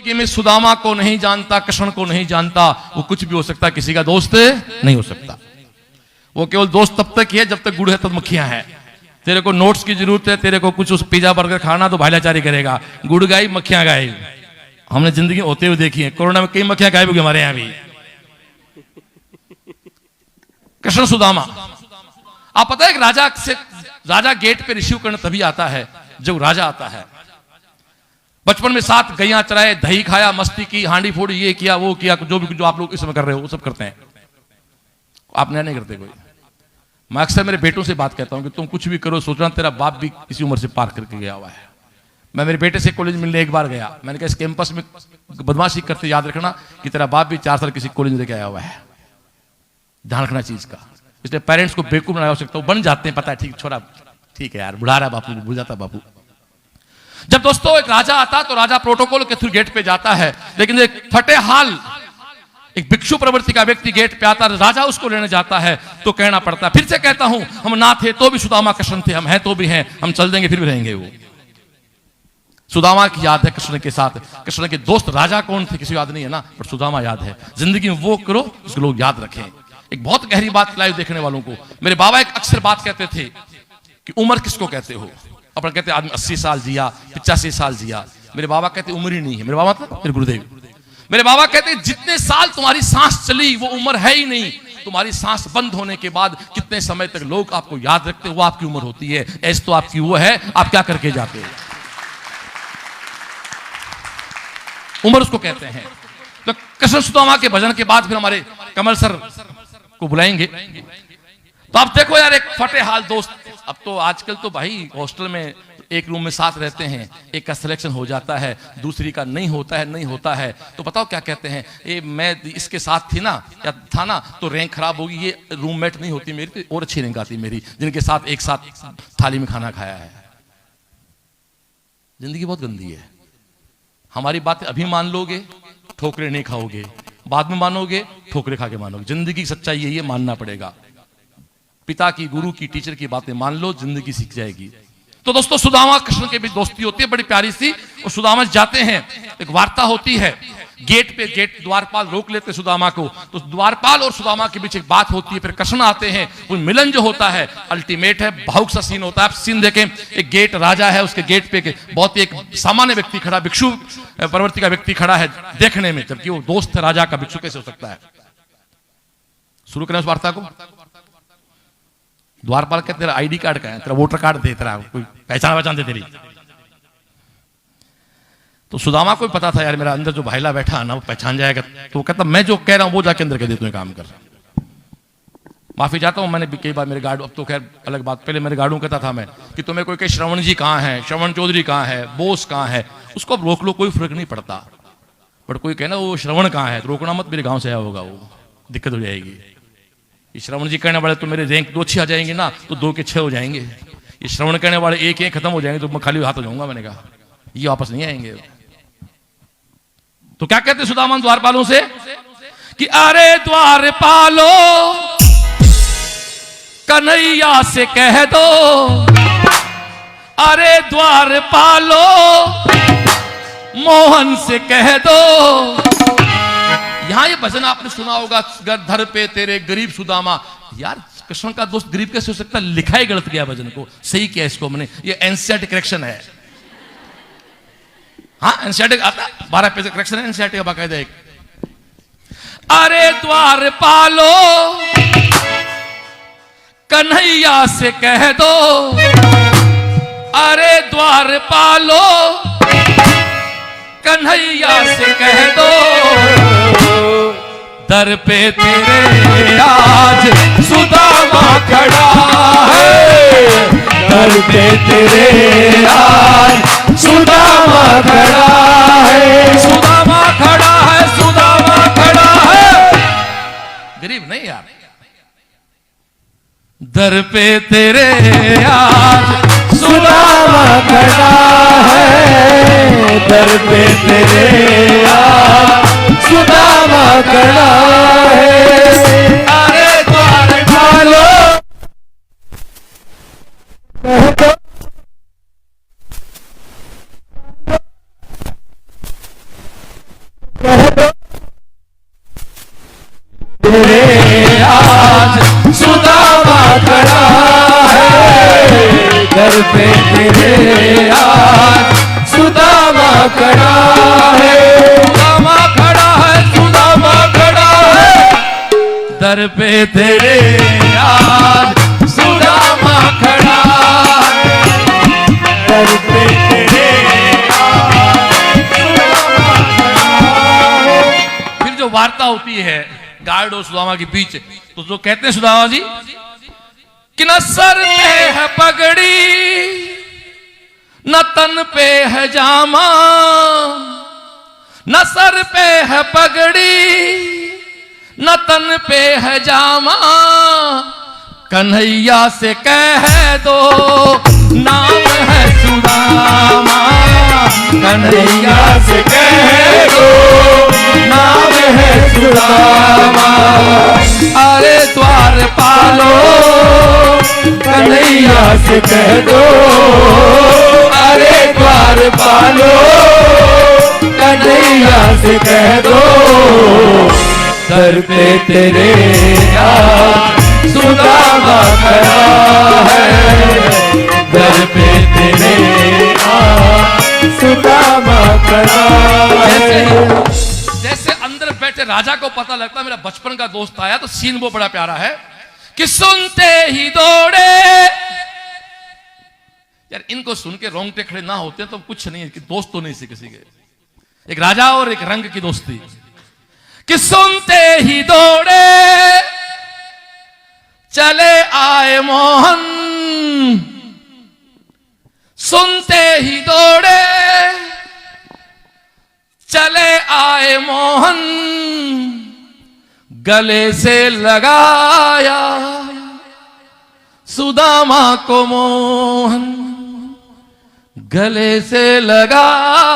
जिंदगी में सुदामा को नहीं जानता, कृष्ण को नहीं जानता, वो कुछ भी हो सकता, किसी का दोस्त नहीं हो सकता। वो केवल दोस्त तब तक ही है जब तक गुड़ है तब मक्खियां हैं। तेरे को नोट्स की जरूरत है, तेरे को कुछ उस पिज्जा बर्गर खाना तो भाईलाचारी करेगा, गुड़ गायब मक्खियां गायब। हमने जिंदगी होते हुए देखी है, कोरोना में कई मक्खियां गायब हो गई हमारे यहां भी। कृष्ण सुदामा, आप पता है राजा गेट पे रिसीव करने तभी आता है जब राजा आता है। बचपन में 7 गैया चराए, दही खाया, मस्ती की, हांडी फोड़ी, ये किया वो किया, जो आप लोग इस समय कर रहे हो वो सब करते हैं। आप नया नहीं करते कोई। मैं अक्सर मेरे बेटों से बात कहता हूं कि तुम कुछ भी करो, सोचना तेरा बाप भी इसी उम्र से पार करके गया हुआ है। मैं मेरे बेटे से कॉलेज मिलने एक बार गया, मैंने कहा इस कैंपस में बदमाशी करते याद रखना कि तेरा बाप भी 4 साल किसी कॉलेज में लेके आया हुआ है, ध्यान रखना चीज का। इसलिए पेरेंट्स को बेवकूफ बना सकता हूं, बन जाते हैं, पता है, ठीक छोरा ठीक है यार, बुढ़ा रहा बापू, भूल जाता बापू। जब दोस्तों एक राजा आता तो राजा प्रोटोकॉल के थ्रू गेट पे जाता है, लेकिन एक फटे हाल एक भिक्षु प्रवृत्ति का व्यक्ति गेट पे आता है, राजा उसको लेने जाता है तो कहना पड़ता है। फिर से कहता हूं, हम ना थे तो भी सुदामा कृष्ण थे, हम हैं तो भी हैं, हम चल देंगे फिर भी रहेंगे। वो सुदामा की याद है कृष्ण के साथ। कृष्ण के दोस्त राजा कौन थे किसी याद नहीं है ना, पर सुदामा याद है। जिंदगी में वो करो उसको लोग याद रखें। एक बहुत गहरी बात लाइव देखने वालों को, मेरे बाबा एक अक्सर बात कहते थे कि उम्र किसको कहते हो। अपन कहते आदमी 80 साल जिया, 85 साल जिया। मेरे बाबा कहते उम्र ही नहीं है। मेरे बाबा था मेरे गुरुदेव, मेरे बाबा कहते जितने साल तुम्हारी सांस चली वो उम्र है ही नहीं। तुम्हारी सांस बंद होने के बाद कितने समय तक लोग आपको याद रखते वो आपकी उम्र होती है। ऐसे तो आपकी वो है, आप क्या करके जाते हो, उम्र उसको कहते हैं। तो कृष्ण सुदामा के भजन के बाद फिर हमारे कमल सर को बुलाएंगे। तो आप देखो यार, एक फटे हाल दोस्त। अब तो आजकल तो भाई हॉस्टल में एक रूम में 7 रहते हैं, एक का सिलेक्शन हो जाता है, दूसरी का नहीं होता है। तो बताओ क्या कहते हैं, ये मैं इसके साथ थी ना या था ना तो रैंक खराब होगी, ये रूममेट नहीं होती मेरी तो और अच्छी रैंक आती मेरी, जिनके साथ एक साथ थाली में खाना खाया है। जिंदगी बहुत गंदी है। हमारी बातें अभी मान लोगे ठोकरे नहीं खाओगे, बाद में मानोगे ठोकरे खा के मानोगे। जिंदगी की सच्चाई यही है, मानना पड़ेगा। पिता की, गुरु की, टीचर की बातें मान लो, जिंदगी सीख जाएगी। तो दोस्तों सुदामा कृष्ण के बीच दोस्ती होती है बड़ी प्यारी सी। और सुदामा जाते हैं, एक वार्ता होती है गेट पे। गेट द्वारपाल रोक लेते सुदामा को, तो द्वारपाल और सुदामा के बीच एक बात होती है। फिर कृष्ण आते हैं, वो मिलन जो होता है अल्टीमेट है, भावुक सा सीन होता है। आप सीन देखें, एक गेट राजा है, उसके गेट पे बहुत एक सामान्य व्यक्ति खड़ा, भिक्षु प्रवृत्ति का व्यक्ति खड़ा है देखने में, जबकि वो दोस्त है राजा का। भिक्षु कैसे हो सकता है। शुरू करें उस वार्ता को। द्वारपाल कहते तेरा आईडी कार्ड का है, तेरा वोटर कार्ड दे, तेरा कोई पहचान दे तेरी। तो सुदामा को भी पता था यार मेरा अंदर जो भाईला बैठा है ना वो पहचान जाएगा। तो वो कहता मैं जो कह रहा हूं वो जाके अंदर कह दे, तुम्हें काम कर। माफी चाहता हूं, मैंने भी कई बार मेरे गार्ड, अब तो खैर अलग बात, पहले मेरे गार्डों कहता था मैं कि तुम्हें कोई श्रवण जी कहाँ है, श्रवण चौधरी कहाँ है, बोस कहाँ है, उसको अब रोक लो, कोई फर्क नहीं पड़ता। बट कोई कहना वो श्रवण कहाँ है, तो रोकना मत, मेरे गाँव से आया होगा, वो दिक्कत हो जाएगी। ये श्रवण जी कहने वाले तो मेरे रैंक 2 6 आ जाएंगे ना, तो 2 के 6 हो जाएंगे। ये श्रवण कहने वाले 1 खत्म हो जाएंगे तो मैं खाली हाथ हो जाऊंगा। मैंने कहा ये वापस नहीं आएंगे। तो क्या कहते सुदामा द्वारपालों से कि अरे द्वारपालो कन्हैया से कह दो, अरे द्वारपालो मोहन से कह दो। यहां ये भजन आपने सुना होगा, घर पे तेरे गरीब सुदामा। यार कृष्ण का दोस्त गरीब कैसे हो सकता है, लिखा ही गलत गया भजन को, सही किया इसको मैंने, ये एनसीईआरटी करेक्शन है। हाँ एनसीईआरटी आता 12 पेज करेक्शन है एनसीईआरटी का बाकायदा एक। अरे द्वारपालो कन्हैया से कह दो, अरे द्वारपालो कन्हैया से कह दो, दर पे तेरे आज सुदामा खड़ा है, दर पे तेरे आज सुदामा खड़ा है, सुदामा खड़ा है, सुदामा खड़ा है। गरीब नहीं यार, दर पे तेरे आज सुदामा खड़ा है, दर पे तेरे आज सुदामा खड़ा है। अरे द्वारपालो कह दो तेरे आज सुदामा खड़ा है, दर पे तेरे आज सुदामा खड़ा है, सुदामा खड़ा है, सुदामा खड़ा है, दर पे तेरे आज सुदामा खड़ा है, दर पे तेरे आज सुदामा खड़ा है। फिर जो वार्ता होती है गार्ड और सुदामा के बीच, तो जो कहते हैं सुदामा जी कि न सर पे है पगड़ी न तन पे है जामा, न सर पे है पगड़ी न तन पे है जामा, कन्हैया से कह दो नाम है सुदामा, कन्हैया से कह दो नाम है सुदामा, अरे द्वार पालो कन्हैया से कह दो, अरे द्वार पालो कन्हैया से कह दो, दर पे तेरे आज सुदामा खड़ा है, दर पे तेरे आज सुदामा खड़ा है। जैसे अंदर बैठे राजा को पता लगता मेरा बचपन का दोस्त आया, तो सीन वो बड़ा प्यारा है कि सुनते ही दौड़े। यार इनको सुन के रोंगटे खड़े ना होते तो कुछ नहीं है कि दोस्त तो नहीं से किसी के, एक राजा और एक रंग की दोस्ती। कि सुनते ही दौड़े चले आए मोहन, सुनते ही दौड़े चले आए मोहन, गले से लगाया सुदामा को मोहन, गले से लगाया